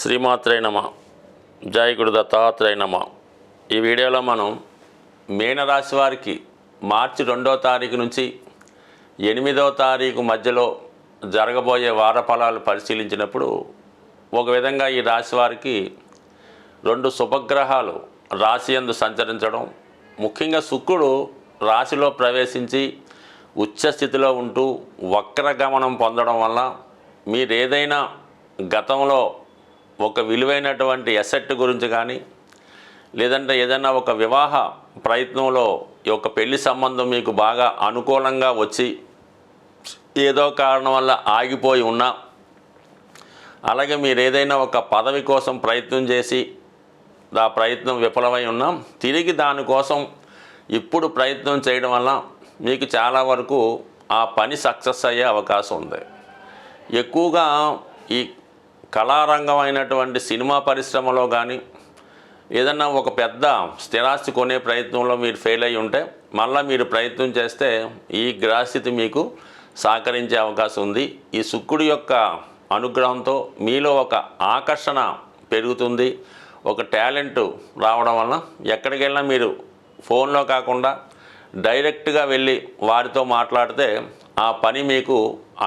శ్రీమాత్రే నమ. జై గురు దత్తాత్రేయ నమ. ఈ వీడియోలో మనం మీనరాశి వారికి మార్చి 2వ తారీఖు నుంచి 8వ తారీఖు మధ్యలో జరగబోయే వార ఫలాలు పరిశీలించినప్పుడు ఒక విధంగా ఈ రాశి వారికి 2 శుభగ్రహాలు రాశి యందు సంచరించడం, ముఖ్యంగా శుక్రుడు రాశిలో ప్రవేశించి ఉచ్చ స్థితిలో ఉంటూ వక్రగమనం పొందడం వల్ల మీరేదైనా గతంలో ఒక విలువైనటువంటి ఎసెట్ గురించి కానీ, లేదంటే ఏదైనా ఒక వివాహ ప్రయత్నంలో ఈ యొక్క పెళ్లి సంబంధం మీకు బాగా అనుకూలంగా వచ్చి ఏదో కారణం వల్ల ఆగిపోయి ఉన్నా, అలాగే మీరు ఏదైనా ఒక పదవి కోసం ప్రయత్నం చేసి ఆ ప్రయత్నం విఫలమై ఉన్నా తిరిగి దానికోసం ఇప్పుడు ప్రయత్నం చేయడం వల్ల మీకు చాలా వరకు ఆ పని సక్సెస్ అయ్యే అవకాశం ఉంది. ఎక్కువగా ఈ కళారంగం అయినటువంటి సినిమా పరిశ్రమలో కానీ ఏదన్నా ఒక పెద్ద స్థిరాస్తి కొనే ప్రయత్నంలో మీరు ఫెయిల్ అయి ఉంటే మళ్ళీ మీరు ప్రయత్నం చేస్తే ఈ గ్రహస్థితి మీకు సహకరించే అవకాశం ఉంది. ఈ శుక్రుడి యొక్క అనుగ్రహంతో మీలో ఒక ఆకర్షణ పెరుగుతుంది, ఒక టాలెంట్ రావడం వల్ల ఎక్కడికి వెళ్ళినా మీరు ఫోన్లో కాకుండా డైరెక్ట్గా వెళ్ళి వారితో మాట్లాడితే ఆ పని మీకు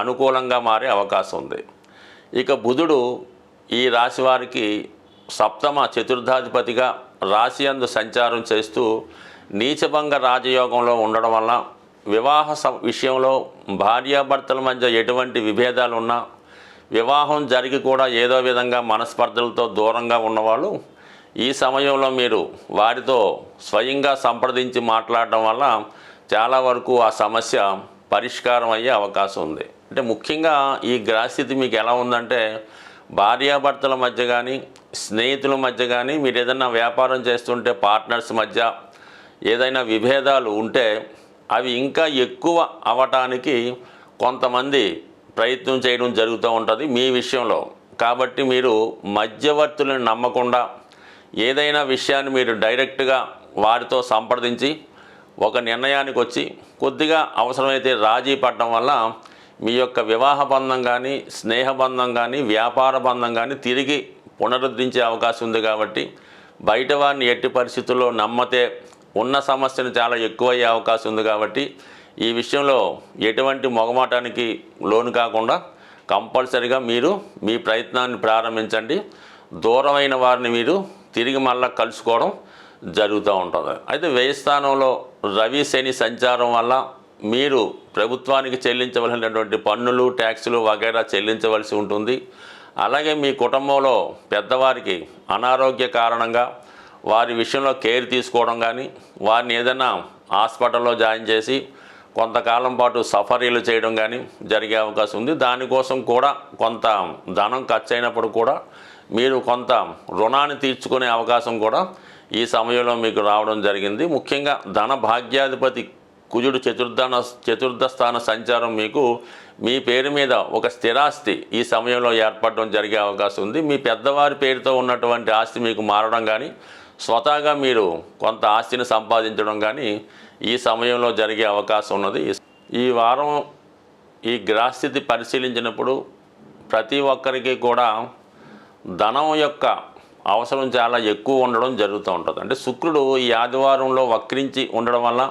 అనుకూలంగా మారే అవకాశం ఉంది. ఇక బుధుడు ఈ రాశి వారికి సప్తమ చతుర్థాధిపతిగా రాశి యందు సంచారం చేస్తూ నీచభంగ రాజయోగంలో ఉండడం వల్ల వివాహ విషయంలో భార్యాభర్తల మధ్య ఎటువంటి విభేదాలు ఉన్నా, వివాహం జరిగి కూడా ఏదో విధంగా మనస్పర్ధలతో దూరంగా ఉన్నవాళ్ళు ఈ సమయంలో మీరు వారితో స్వయంగా సంప్రదించి మాట్లాడడం వల్ల చాలా వరకు ఆ సమస్య పరిష్కారం అయ్యే అవకాశం ఉంది. అంటే ముఖ్యంగా ఈ గ్రహస్థితి మీకు ఎలా ఉందంటే, భార్యాభర్తల మధ్య కానీ స్నేహితుల మధ్య కానీ మీరు ఏదైనా వ్యాపారం చేస్తుంటే పార్ట్నర్స్ మధ్య ఏదైనా విభేదాలు ఉంటే అవి ఇంకా ఎక్కువ అవ్వటానికి కొంతమంది ప్రయత్నం చేయడం జరుగుతూ ఉంటుంది మీ విషయంలో. కాబట్టి మీరు మధ్యవర్తులను నమ్మకుండా ఏదైనా విషయాన్ని మీరు డైరెక్ట్గా వారితో సంప్రదించి ఒక నిర్ణయానికి వచ్చి కొద్దిగా అవసరమైతే రాజీ పడడం వల్ల మీ యొక్క వివాహ బంధం కానీ, స్నేహబంధం కానీ, వ్యాపార బంధం కానీ తిరిగి పునరుద్ధరించే అవకాశం ఉంది. కాబట్టి బయట వారిని ఎట్టి పరిస్థితుల్లో నమ్మతే ఉన్న సమస్యను చాలా ఎక్కువయ్యే అవకాశం ఉంది. కాబట్టి ఈ విషయంలో ఎటువంటి మొగమాటానికి లోను కాకుండా కంపల్సరిగా మీరు మీ ప్రయత్నాన్ని ప్రారంభించండి. దూరమైన వారిని మీరు తిరిగి మళ్ళీ కలుసుకోవడం జరుగుతూ ఉంటుంది. అయితే వ్యయ స్థానంలో రవి శని సంచారం వల్ల మీరు ప్రభుత్వానికి చెల్లించవలసినటువంటి పన్నులు, ట్యాక్సులు వగైరా చెల్లించవలసి ఉంటుంది. అలాగే మీ కుటుంబంలో పెద్దవారికి అనారోగ్య కారణంగా వారి విషయంలో కేర్ తీసుకోవడం కానీ, వారిని ఏదైనా హాస్పిటల్లో జాయిన్ చేసి కొంతకాలం పాటు సఫరీలు చేయడం కానీ జరిగే అవకాశం ఉంది. దానికోసం కూడా కొంత ధనం ఖర్చు అయినప్పుడు కూడా మీరు కొంత రుణాన్ని తీర్చుకునే అవకాశం కూడా ఈ సమయంలో మీకు రావడం జరిగింది. ముఖ్యంగా ధన భాగ్యాధిపతి కుజుడు చతుర్థ స్థాన సంచారం మీకు మీ పేరు మీద ఒక స్థిరాస్తి ఈ సమయంలో ఏర్పడడం జరిగే అవకాశం ఉంది. మీ పెద్దవారి పేరుతో ఉన్నటువంటి ఆస్తి మీకు మారడం కానీ, స్వతహాగా మీరు కొంత ఆస్తిని సంపాదించడం కానీ ఈ సమయంలో జరిగే అవకాశం ఉన్నది. ఈ వారం ఈ గ్రహస్థితి పరిశీలించినప్పుడు ప్రతి ఒక్కరికి కూడా ధనం యొక్క అవసరం చాలా ఎక్కువ ఉండడం జరుగుతూ ఉంటుంది. అంటే శుక్రుడు ఈ ఆదివారంలో వక్రించి ఉండడం వల్ల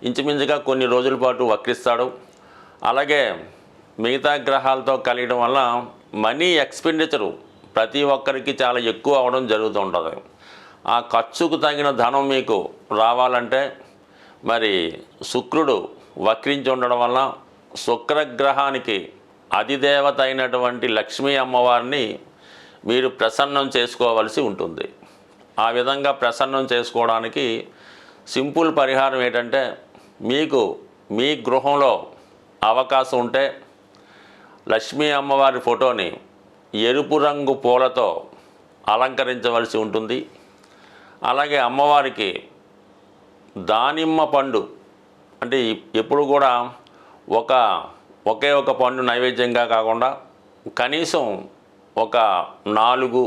ఇంచుమించుగా కొన్ని రోజుల పాటు వక్రిస్తాడు. అలాగే మిగతా గ్రహాలతో కలియడం వల్ల మనీ ఎక్స్పెండిచరు ప్రతి ఒక్కరికి చాలా ఎక్కువ అవడం జరుగుతూ ఉంటుంది. ఆ ఖర్చుకు తగిన ధనం మీకు రావాలంటే మరి శుక్రుడు వక్రించి ఉండడం వల్ల శుక్రగ్రహానికి అధిదేవత అయినటువంటి లక్ష్మీ అమ్మవారిని మీరు ప్రసన్నం చేసుకోవలసి ఉంటుంది. ఆ విధంగా ప్రసన్నం చేసుకోవడానికి సింపుల్ పరిహారం ఏంటంటే, మీకు మీ గృహంలో అవకాశం ఉంటే లక్ష్మీ అమ్మవారి ఫోటోని ఎరుపు రంగు పూలతో అలంకరించవలసి ఉంటుంది. అలాగే అమ్మవారికి దానిమ్మ పండు, అంటే ఎప్పుడు కూడా ఒకే ఒక పండు నైవేద్యంగా కాకుండా కనీసం ఒక 4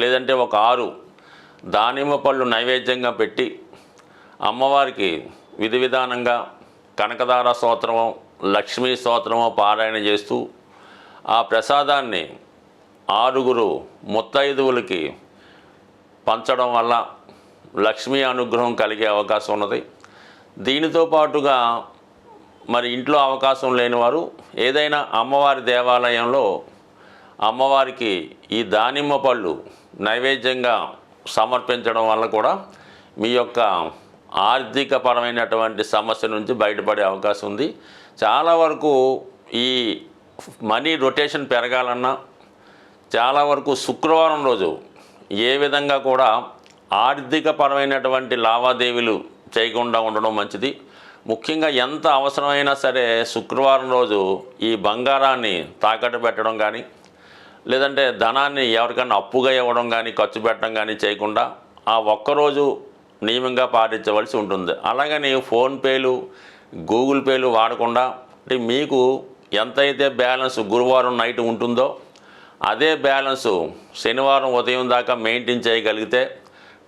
లేదంటే ఒక 6 దానిమ్మ పళ్ళు నైవేద్యంగా పెట్టి అమ్మవారికి విధి విధానంగా కనకదార స్తోత్రమో, లక్ష్మీ స్తోత్రమో పారాయణ చేస్తూ ఆ ప్రసాదాన్ని 6 ముత్తైదువులకి పంచడం వల్ల లక్ష్మీ అనుగ్రహం కలిగే అవకాశం ఉన్నది. దీనితో పాటుగా మరి ఇంట్లో అవకాశం లేనివారు ఏదైనా అమ్మవారి దేవాలయంలో అమ్మవారికి ఈ దానిమ్మ పళ్ళు నైవేద్యంగా సమర్పించడం వల్ల కూడా మీ యొక్క ఆర్థికపరమైనటువంటి సమస్య నుంచి బయటపడే అవకాశం ఉంది. చాలా వరకు ఈ మనీ రొటేషన్ పెరగాలన్నా చాలా వరకు శుక్రవారం రోజు ఏ విధంగా కూడా ఆర్థికపరమైనటువంటి లావాదేవీలు చేయకుండా ఉండడం మంచిది. ముఖ్యంగా ఎంత అవసరమైనా సరే శుక్రవారం రోజు ఈ బంగారాన్ని తాకట్టు పెట్టడం కానీ లేదంటే ధనాన్ని ఎవరికైనా అప్పుగా ఇవ్వడం కానీ ఖర్చు పెట్టడం కానీ చేయకుండా ఆ ఒక్కరోజు నియమంగా పాటించవలసి ఉంటుంది. అలాగని ఫోన్పేలు గూగుల్ పేలు వాడకుండా అంటే మీకు ఎంతైతే బ్యాలెన్స్ గురువారం నైట్ ఉంటుందో అదే బ్యాలెన్సు శనివారం ఉదయం దాకా మెయింటైన్ చేయగలిగితే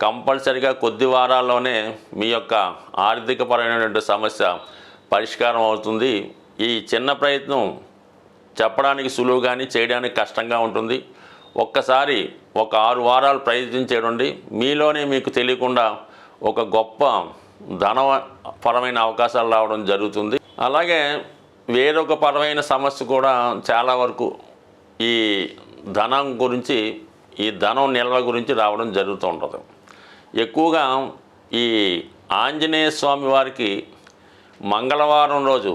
కంపల్సరిగా కొద్ది వారాల్లోనే మీ యొక్క ఆర్థికపరమైనటువంటి సమస్య పరిష్కారం అవుతుంది. ఈ చిన్న ప్రయత్నం చెప్పడానికి సులువు కానీ చేయడానికి కష్టంగా ఉంటుంది. ఒక్కసారి ఒక 6 వారాలు ప్రయత్నించేయండి. మీలోనే మీకు తెలియకుండా ఒక గొప్ప ధనపరమైన అవకాశాలు రావడం జరుగుతుంది. అలాగే వేరొక పరమైన సమస్య కూడా చాలా వరకు ఈ ధనం గురించి ఈ ధనం నిల్వ గురించి రావడం జరుగుతూ ఉంటుంది. ఎక్కువగా ఈ ఆంజనేయ స్వామి వారికి మంగళవారం రోజు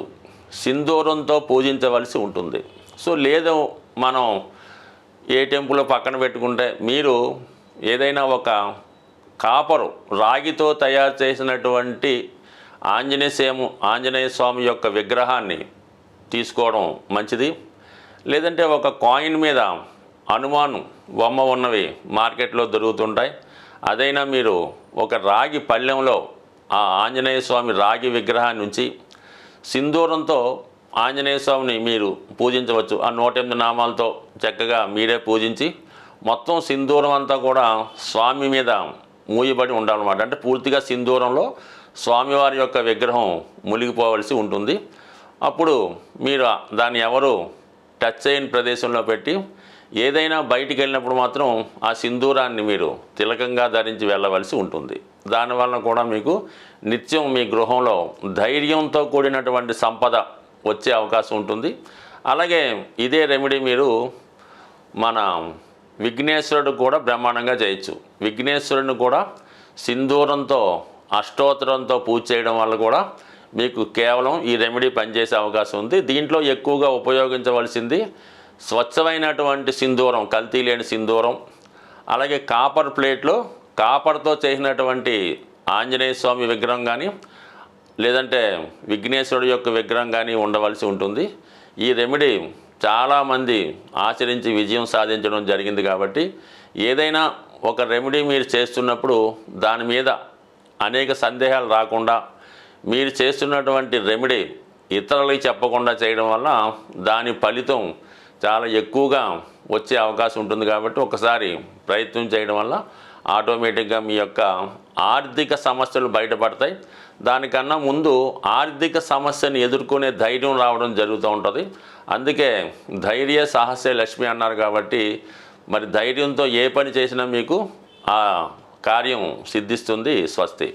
సింధూరంతో పూజించవలసి ఉంటుంది. సో లేదు మనం ఏ టెంపుల్ పక్కన పెట్టుకుంటే మీరు ఏదైనా ఒక కాపరు రాగితో తయారు చేసినటువంటి ఆంజనేయ స్వామి యొక్క విగ్రహాన్ని తీసుకోవడం మంచిది. లేదంటే ఒక కాయిన్ మీద హనుమాను బొమ్మ ఉన్నవి మార్కెట్లో దొరుకుతుంటాయి. అదైనా మీరు ఒక రాగి పళ్ళెంలో ఆ ఆంజనేయ స్వామి రాగి విగ్రహాన్ని ఉంచి సింధూరంతో ఆంజనేయ స్వామిని మీరు పూజించవచ్చు. ఆ 108 నామాలతో చక్కగా మీరే పూజించి మొత్తం సింధూరం అంతా కూడా స్వామి మీద మూయబడి ఉండాలన్నమాట. అంటే పూర్తిగా సింధూరంలో స్వామివారి యొక్క విగ్రహం మునిగిపోవలసి ఉంటుంది. అప్పుడు మీరు దాన్ని ఎవరు టచ్ చేయని ప్రదేశంలో పెట్టి ఏదైనా బయటికి వెళ్ళినప్పుడు మాత్రం ఆ సింధూరాన్ని మీరు తిలకంగా ధరించి వెళ్ళవలసి ఉంటుంది. దానివల్ల కూడా మీకు నిత్యం మీ గృహంలో ధైర్యంతో కూడినటువంటి సంపద వచ్చే అవకాశం ఉంటుంది. అలాగే ఇదే రెమెడీ మీరు మన విఘ్నేశ్వరుడు కూడా బ్రహ్మాండంగా చేయొచ్చు. విఘ్నేశ్వరుడిని కూడా సింధూరంతో అష్టోత్తరంతో పూజ చేయడం వల్ల కూడా మీకు కేవలం ఈ రెమెడీ పనిచేసే అవకాశం ఉంది. దీంట్లో ఎక్కువగా ఉపయోగించవలసింది స్వచ్ఛమైనటువంటి సింధూరం, కల్తీ లేని సింధూరం. అలాగే కాపర్ ప్లేట్లో కాపర్తో చేసినటువంటి ఆంజనేయ స్వామి విగ్రహం కానీ లేదంటే విఘ్నేశ్వరుడు యొక్క విగ్రహం కానీ ఉండవలసి ఉంటుంది. ఈ రెమెడీ చాలామంది ఆచరించి విజయం సాధించడం జరిగింది. కాబట్టి ఏదైనా ఒక రెమెడీ మీరు చేస్తున్నప్పుడు దాని మీద అనేక సందేహాలు రాకుండా మీరు చేస్తున్నటువంటి రెమెడీ ఇతరులకి చెప్పకుండా చేయడం వల్ల దాని ఫలితం చాలా ఎక్కువగా వచ్చే అవకాశం ఉంటుంది. కాబట్టి ఒకసారి ప్రయత్నం చేయడం వల్ల ఆటోమేటిక్గా మీ యొక్క ఆర్థిక సమస్యలు బయటపడతాయి. దానికన్నా ముందు ఆర్థిక సమస్యను ఎదుర్కొనే ధైర్యం రావడం జరుగుతూ ఉంటుంది. అందుకే ధైర్య సాహసే లక్ష్మి అన్నారు. కాబట్టి మరి ధైర్యంతో ఏ పని చేసినా మీకు ఆ కార్యం సిద్ధిస్తుంది. స్వస్తి.